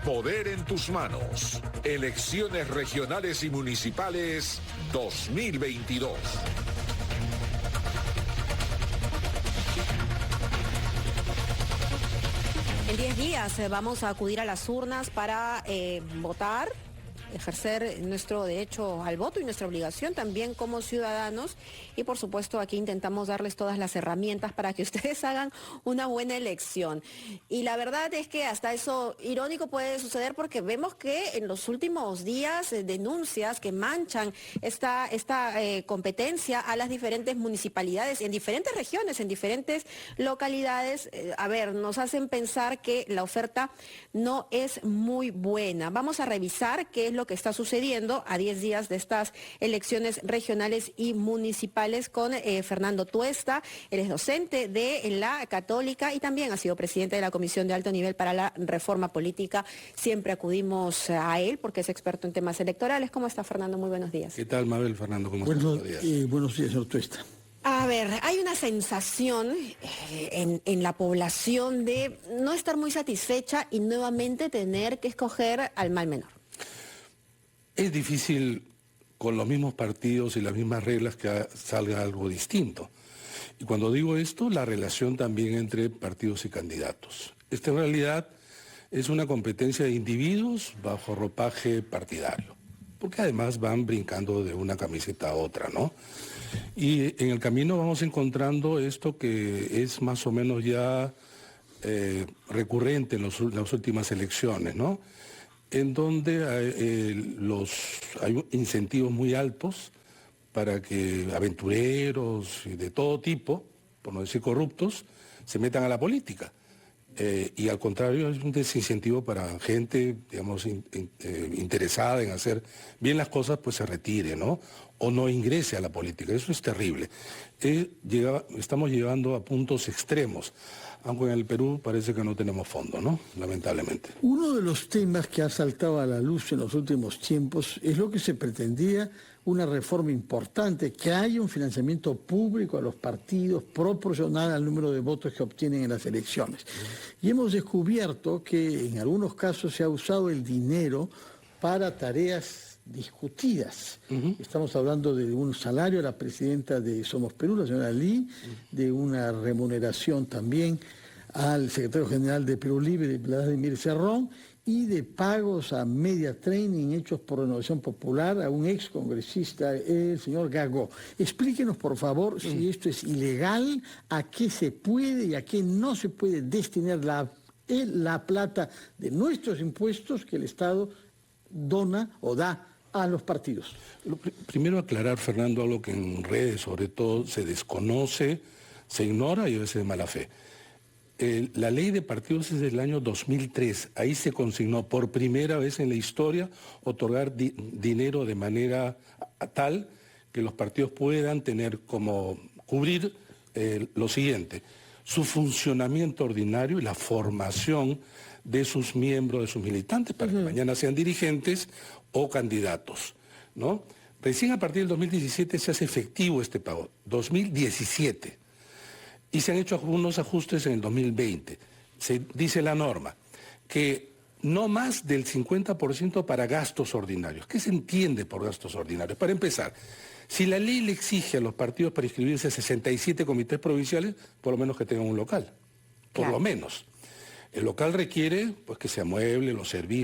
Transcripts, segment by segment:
poder en tus manos. Elecciones regionales y municipales 2022. En 10 días vamos a acudir a las urnas para votar, ejercer nuestro derecho al voto y nuestra obligación también como ciudadanos. Y por supuesto aquí intentamos darles todas las herramientas para que ustedes hagan una buena elección. Y la verdad es que hasta eso irónico puede suceder porque vemos que en los últimos días denuncias que manchan esta competencia a las diferentes municipalidades, en diferentes regiones, en diferentes localidades, nos hacen pensar que la oferta no es muy buena. Vamos a revisar qué es lo que está sucediendo a 10 días de estas elecciones regionales y municipales con Fernando Tuesta. Él es docente de la Católica y también ha sido presidente de la Comisión de Alto Nivel para la Reforma Política. Siempre acudimos a él porque es experto en temas electorales. ¿Cómo está, Fernando? Muy buenos días. ¿Qué tal, Mabel? Fernando, ¿cómo estás? Buenos días, señor Tuesta. A ver, hay una sensación en la población de no estar muy satisfecha y nuevamente tener que escoger al mal menor. Es difícil con los mismos partidos y las mismas reglas que salga algo distinto. Y cuando digo esto, la relación también entre partidos y candidatos. Esta en realidad es una competencia de individuos bajo ropaje partidario, porque además van brincando de una camiseta a otra, ¿no? Y en el camino vamos encontrando esto que es más o menos ya recurrente en las últimas elecciones, ¿no? En donde hay incentivos muy altos para que aventureros y de todo tipo, por no decir corruptos, se metan a la política. Y al contrario, es un desincentivo para gente, digamos, interesada en hacer bien las cosas, pues se retire, ¿no? O no ingrese a la política. Eso es terrible. Estamos llegando a puntos extremos, aunque en el Perú parece que no tenemos fondo, ¿no? Lamentablemente. Uno de los temas que ha saltado a la luz en los últimos tiempos es lo que se pretendía, una reforma importante, que haya un financiamiento público a los partidos proporcional al número de votos que obtienen en las elecciones. Y hemos descubierto que en algunos casos se ha usado el dinero para tareas discutidas. Estamos hablando de un salario a la presidenta de Somos Perú, la señora Lee, de una remuneración también al secretario general de Perú Libre, Vladimir Cerrón, y de pagos a media training hechos por Renovación Popular a un ex congresista, el señor Gago. Explíquenos, por favor, si esto es ilegal, a qué se puede y a qué no se puede destinar la plata de nuestros impuestos que el Estado dona o da a los partidos. Primero aclarar, Fernando, algo que en redes sobre todo se desconoce, se ignora y a veces de mala fe. La ley de partidos es del año 2003. Ahí se consignó por primera vez en la historia otorgar dinero de manera tal que los partidos puedan tener como cubrir lo siguiente: su funcionamiento ordinario y la formación de sus miembros, de sus militantes, para que mañana sean dirigentes o candidatos, ¿no? Recién a partir del 2017 se hace efectivo este pago, 2017. Y se han hecho algunos ajustes en el 2020. Se dice la norma que no más del 50% para gastos ordinarios. ¿Qué se entiende por gastos ordinarios? Para empezar, si la ley le exige a los partidos para inscribirse a 67 comités provinciales, por lo menos que tengan un local, por lo menos. El local requiere pues, que se amueble,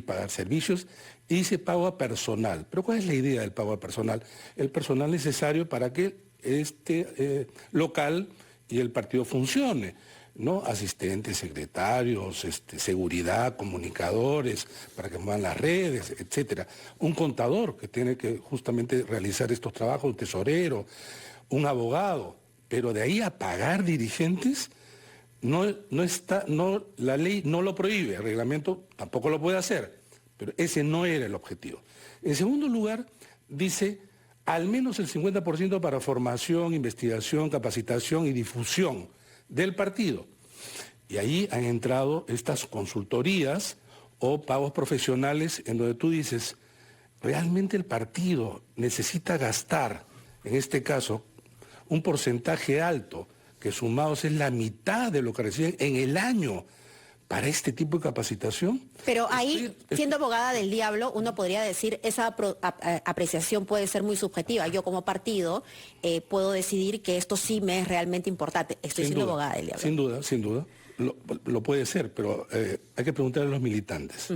pagar servicios y se paga personal. Pero ¿cuál es la idea del pago a personal? El personal necesario para que este local y el partido funcione, ¿no? Asistentes, secretarios, seguridad, comunicadores, para que muevan las redes, etcétera. Un contador que tiene que justamente realizar estos trabajos, un tesorero, un abogado. Pero de ahí a pagar dirigentes, la ley no lo prohíbe, el reglamento tampoco lo puede hacer, pero ese no era el objetivo. En segundo lugar, dice al menos el 50% para formación, investigación, capacitación y difusión del partido. Y ahí han entrado estas consultorías o pagos profesionales en donde tú dices, realmente el partido necesita gastar, en este caso, un porcentaje alto, que sumados es la mitad de lo que reciben en el año, para este tipo de capacitación. Pero ahí, siendo abogada del diablo, uno podría decir, esa apreciación puede ser muy subjetiva. Yo como partido puedo decidir que esto sí me es realmente importante. Estoy siendo abogada del diablo. Sin duda, sin duda. Lo puede ser, pero hay que preguntarle a los militantes.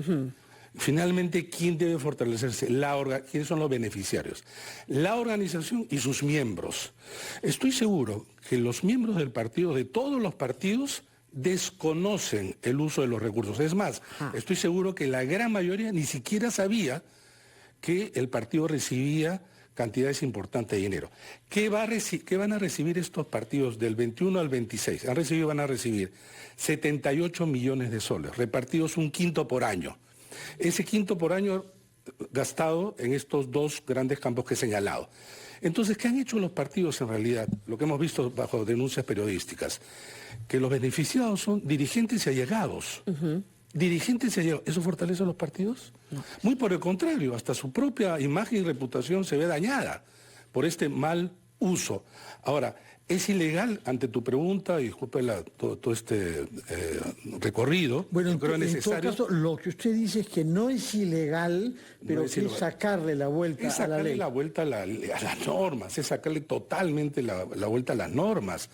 Finalmente, ¿quién debe fortalecerse? ¿Quiénes son los beneficiarios? La organización y sus miembros. Estoy seguro que los miembros del partido, de todos los partidos, desconocen el uso de los recursos. Es más, estoy seguro que la gran mayoría ni siquiera sabía que el partido recibía cantidades importantes de dinero. ¿Qué van a recibir estos partidos del 21 al 26? Van a recibir 78 millones de soles, repartidos un quinto por año. Ese quinto por año gastado en estos dos grandes campos que he señalado. Entonces, ¿qué han hecho los partidos en realidad? Lo que hemos visto bajo denuncias periodísticas, que los beneficiados son dirigentes y allegados. Dirigentes y allegados. ¿Eso fortalece a los partidos? No. Muy por el contrario, hasta su propia imagen y reputación se ve dañada por este mal uso. Ahora, es ilegal, ante tu pregunta, y disculpe todo este recorrido, bueno, creo necesario. En todo caso, lo que usted dice es que no es ilegal, pero no es que es sacarle la vuelta a la ley. Es sacarle la vuelta a las normas, es sacarle totalmente la vuelta a las normas.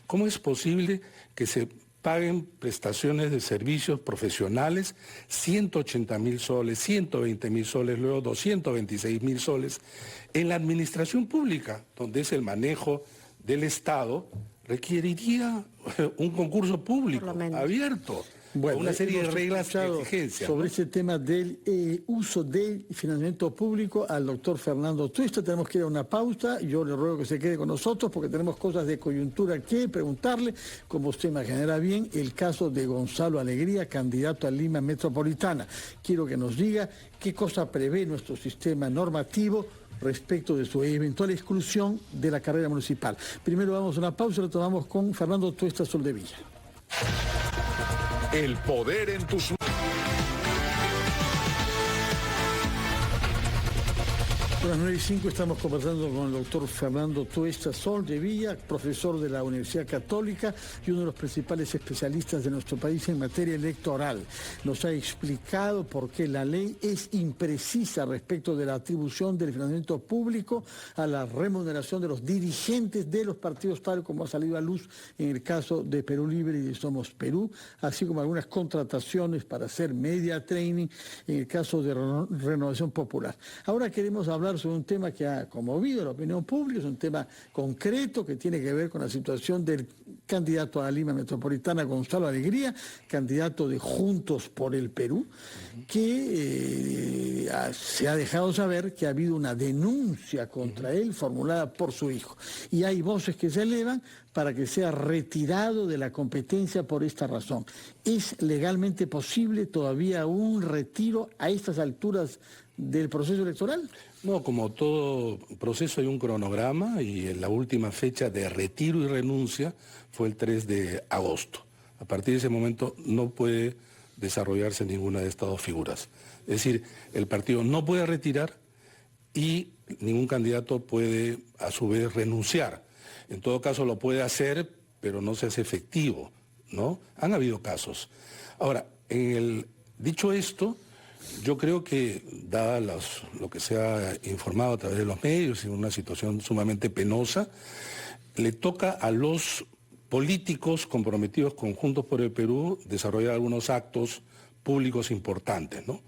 ¿Cómo es posible que se paguen prestaciones de servicios profesionales, 180.000 soles, 120.000 soles, luego 226.000 soles, en la administración pública, donde es el manejo del Estado, requeriría un concurso público abierto, bueno, una serie de reglas de exigencia. Sobre ese tema del uso del financiamiento público al doctor Fernando Tuesta. Tenemos que ir a una pausa. Yo le ruego que se quede con nosotros porque tenemos cosas de coyuntura que preguntarle. Como usted imaginará bien, el caso de Gonzalo Alegría, candidato a Lima Metropolitana. Quiero que nos diga qué cosa prevé nuestro sistema normativo respecto de su eventual exclusión de la carrera municipal. Primero vamos a una pausa y lo tomamos con Fernando Tuesta Soldevilla. El poder en tus manos. A las 9:05 estamos conversando con el doctor Fernando Tuesta Soldevilla, profesor de la Universidad Católica y uno de los principales especialistas de nuestro país en materia electoral. Nos ha explicado por qué la ley es imprecisa respecto de la atribución del financiamiento público a la remuneración de los dirigentes de los partidos, tal como ha salido a luz en el caso de Perú Libre y de Somos Perú, así como algunas contrataciones para hacer media training en el caso de Renovación Popular. Ahora queremos hablar sobre un tema que ha conmovido la opinión pública, es un tema concreto que tiene que ver con la situación del candidato a la Lima Metropolitana, Gonzalo Alegría, candidato de Juntos por el Perú, que se ha dejado saber que ha habido una denuncia contra él formulada por su hijo. Y hay voces que se elevan para que sea retirado de la competencia por esta razón. ¿Es legalmente posible todavía un retiro a estas alturas del proceso electoral? No, como todo proceso hay un cronograma y la última fecha de retiro y renuncia fue el 3 de agosto. A partir de ese momento no puede desarrollarse ninguna de estas dos figuras. Es decir, el partido no puede retirar y ningún candidato puede a su vez renunciar. En todo caso lo puede hacer, pero no se hace efectivo, ¿no? Han habido casos. Ahora, dicho esto, yo creo que, dada lo que se ha informado a través de los medios, en una situación sumamente penosa, le toca a los políticos comprometidos con Juntos por el Perú desarrollar algunos actos públicos importantes, ¿no?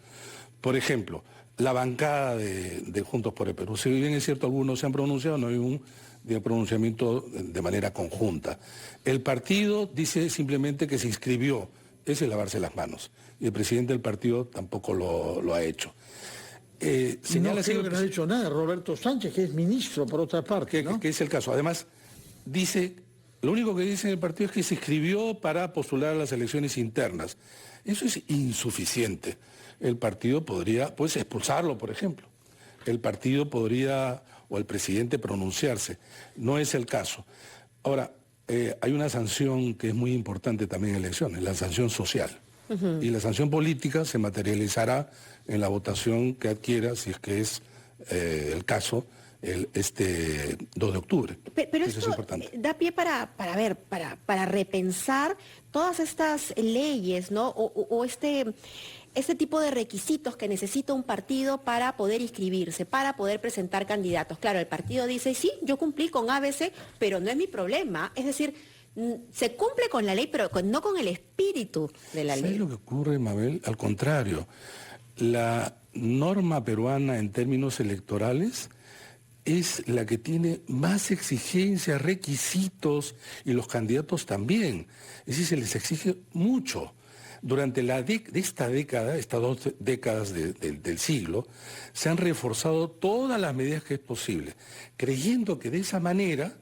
Por ejemplo, la bancada de Juntos por el Perú. Si bien es cierto, algunos se han pronunciado, no hay un pronunciamiento de manera conjunta. El partido dice simplemente que se inscribió. Ese es lavarse las manos. Y el presidente del partido tampoco lo ha hecho. No creo que no ha dicho nada. Roberto Sánchez, que es ministro, por otra parte, ¿no? Que es el caso. Además, lo único que dice en el partido es que se inscribió para postular a las elecciones internas. Eso es insuficiente. El partido podría, pues, expulsarlo, por ejemplo. El partido podría, o el presidente, pronunciarse. No es el caso. Ahora, hay una sanción que es muy importante también en elecciones, la sanción social. Y la sanción política se materializará en la votación que adquiera, si es que es el caso, este 2 de octubre. Pero eso esto es importante. da pie para repensar todas estas leyes, ¿no? O este tipo de requisitos que necesita un partido para poder inscribirse, para poder presentar candidatos. Claro, el partido dice, sí, yo cumplí con ABC, pero no es mi problema. Es decir, se cumple con la ley, pero no con el espíritu de la ley. ¿Sabes lo que ocurre, Mabel? Al contrario, la norma peruana en términos electorales es la que tiene más exigencias, requisitos, y los candidatos también. Es decir, se les exige mucho. Durante esta década, estas 2 décadas del siglo, se han reforzado todas las medidas que es posible, creyendo que de esa manera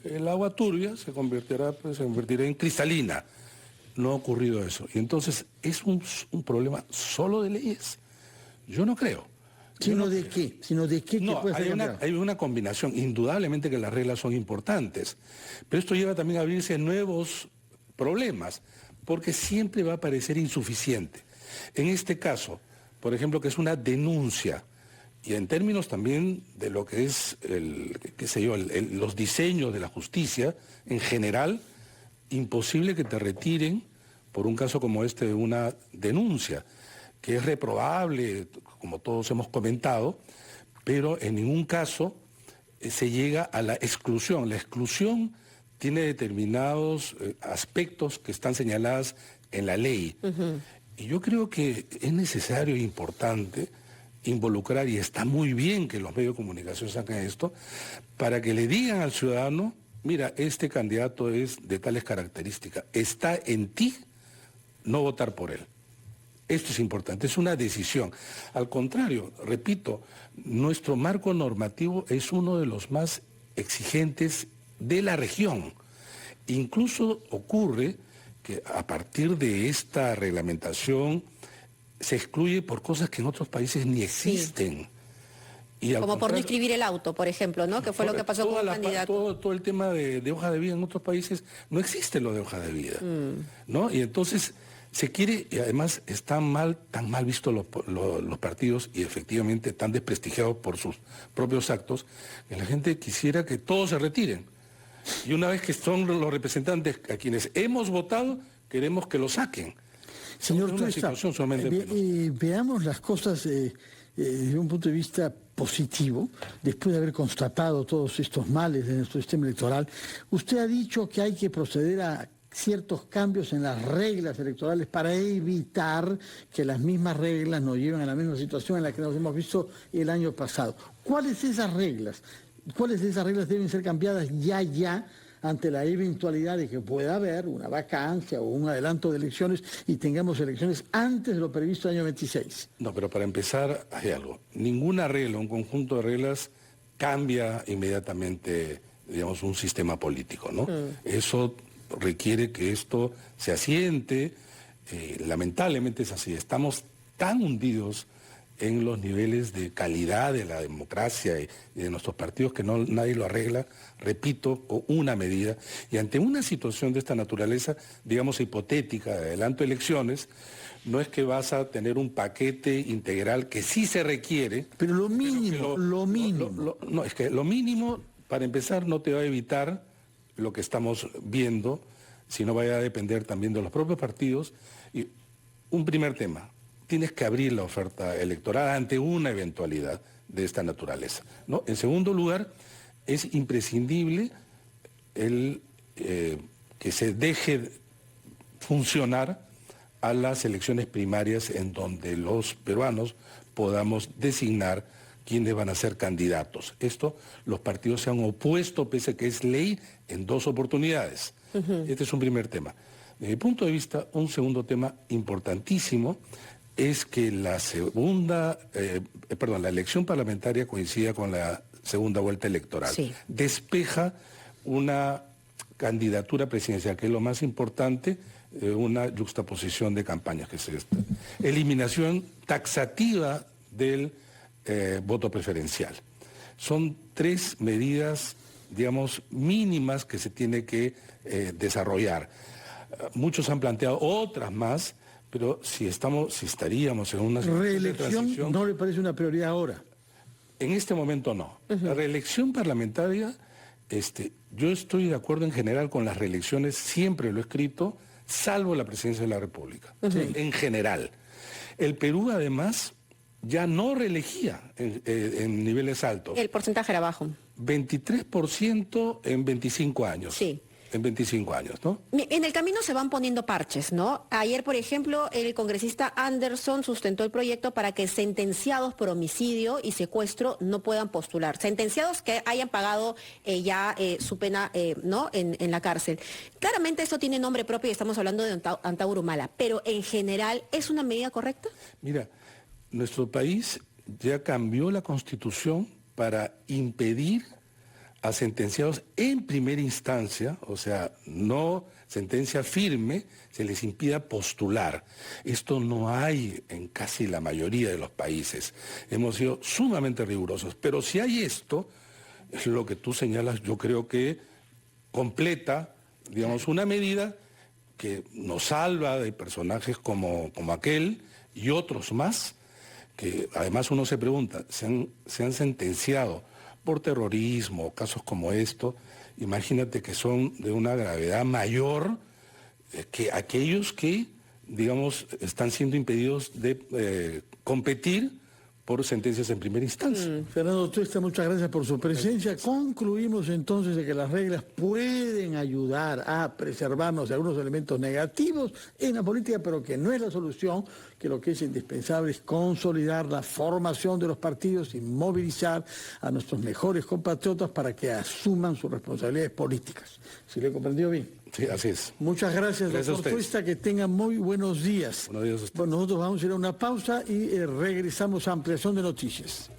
el agua turbia se convertirá en cristalina. No ha ocurrido eso. Y entonces, ¿es un problema solo de leyes? Yo no creo. ¿Sino de qué? ¿Sino de qué? No, hay una combinación. Indudablemente que las reglas son importantes, pero esto lleva también a abrirse nuevos problemas, porque siempre va a parecer insuficiente. En este caso, por ejemplo, que es una denuncia, y en términos también de lo que es los diseños de la justicia, en general, imposible que te retiren por un caso como este de una denuncia, que es reprobable, como todos hemos comentado, pero en ningún caso se llega a la exclusión. La exclusión tiene determinados aspectos que están señalados en la ley. Y yo creo que es necesario e importante involucrar, y está muy bien que los medios de comunicación saquen esto, para que le digan al ciudadano, mira, este candidato es de tales características, está en ti no votar por él. Esto es importante, es una decisión. Al contrario, repito, nuestro marco normativo es uno de los más exigentes de la región. Incluso ocurre que a partir de esta reglamentación se excluye por cosas que en otros países ni existen. Sí. Como por no inscribir el auto, por ejemplo, ¿no? Que fue lo que pasó con un candidato. Todo el tema de hoja de vida en otros países no existe lo de hoja de vida, ¿no? Y entonces se quiere, y además tan mal vistos los partidos y efectivamente tan desprestigiados por sus propios actos, que la gente quisiera que todos se retiren. Y una vez que son los representantes a quienes hemos votado, queremos que lo saquen. Señor Tuesta, veamos las cosas desde un punto de vista positivo, después de haber constatado todos estos males de nuestro sistema electoral. Usted ha dicho que hay que proceder a ciertos cambios en las reglas electorales para evitar que las mismas reglas nos lleven a la misma situación en la que nos hemos visto el año pasado. ¿Cuáles de esas reglas? ¿Cuáles de esas reglas deben ser cambiadas ya ante la eventualidad de que pueda haber una vacancia o un adelanto de elecciones y tengamos elecciones antes de lo previsto el año 26? No, pero para empezar hay algo. Ninguna regla, un conjunto de reglas cambia inmediatamente, digamos, un sistema político, ¿no? Eso requiere que esto se asiente. Lamentablemente es así. Estamos tan hundidos en los niveles de calidad de la democracia y de nuestros partidos que nadie lo arregla, repito, con una medida. Y ante una situación de esta naturaleza, digamos hipotética, de adelanto de elecciones, no es que vas a tener un paquete integral que sí se requiere. Pero lo mínimo, lo mínimo. No, es que lo mínimo, para empezar, no te va a evitar lo que estamos viendo, sino vaya a depender también de los propios partidos. Y un primer tema, tienes que abrir la oferta electoral ante una eventualidad de esta naturaleza, ¿no? En segundo lugar, es imprescindible que se deje funcionar a las elecciones primarias en donde los peruanos podamos designar quiénes van a ser candidatos. Esto los partidos se han opuesto, pese a que es ley, en 2 oportunidades. Este es un primer tema. Desde mi punto de vista, un segundo tema importantísimo es que la elección parlamentaria coincida con la segunda vuelta electoral. Sí. Despeja una candidatura presidencial, que es lo más importante, una yuxtaposición de campañas, que es esta. Eliminación taxativa del voto preferencial. Son 3 medidas, digamos, mínimas que se tiene que desarrollar. Muchos han planteado otras más, pero si estaríamos en una reelección, ¿no le parece una prioridad ahora? En este momento no. La reelección parlamentaria, yo estoy de acuerdo en general con las reelecciones, siempre lo he escrito, salvo la presidencia de la República, en general. El Perú, además, ya no reelegía en niveles altos. El porcentaje era bajo. 23% en 25 años. Sí. En 25 años, ¿no? En el camino se van poniendo parches, ¿no? Ayer, por ejemplo, el congresista Anderson sustentó el proyecto para que sentenciados por homicidio y secuestro no puedan postular. Sentenciados que hayan pagado ya su pena, ¿no? En la cárcel. Claramente eso tiene nombre propio y estamos hablando de Antauro Humala, pero en general, ¿es una medida correcta? Mira, nuestro país ya cambió la Constitución para impedir a sentenciados en primera instancia, o sea, no sentencia firme, se les impida postular. Esto no hay en casi la mayoría de los países. Hemos sido sumamente rigurosos, pero si hay esto, es lo que tú señalas, yo creo que completa, digamos, una medida que nos salva de personajes como aquel y otros más, que además uno se pregunta, se han sentenciado por terrorismo, casos como esto, imagínate que son de una gravedad mayor que aquellos que, digamos, están siendo impedidos de competir por sentencias en primera instancia. Fernando Tuesta, muchas gracias por su presencia. Concluimos entonces de que las reglas pueden ayudar a preservarnos de algunos elementos negativos en la política, pero que no es la solución, que lo que es indispensable es consolidar la formación de los partidos y movilizar a nuestros mejores compatriotas para que asuman sus responsabilidades políticas. ¿Sí le comprendió bien? Sí, así es. Muchas gracias, doctor Tuesta, que tengan muy buenos días. Buenos días a usted. Bueno, nosotros vamos a ir a una pausa y regresamos a ampliación de noticias.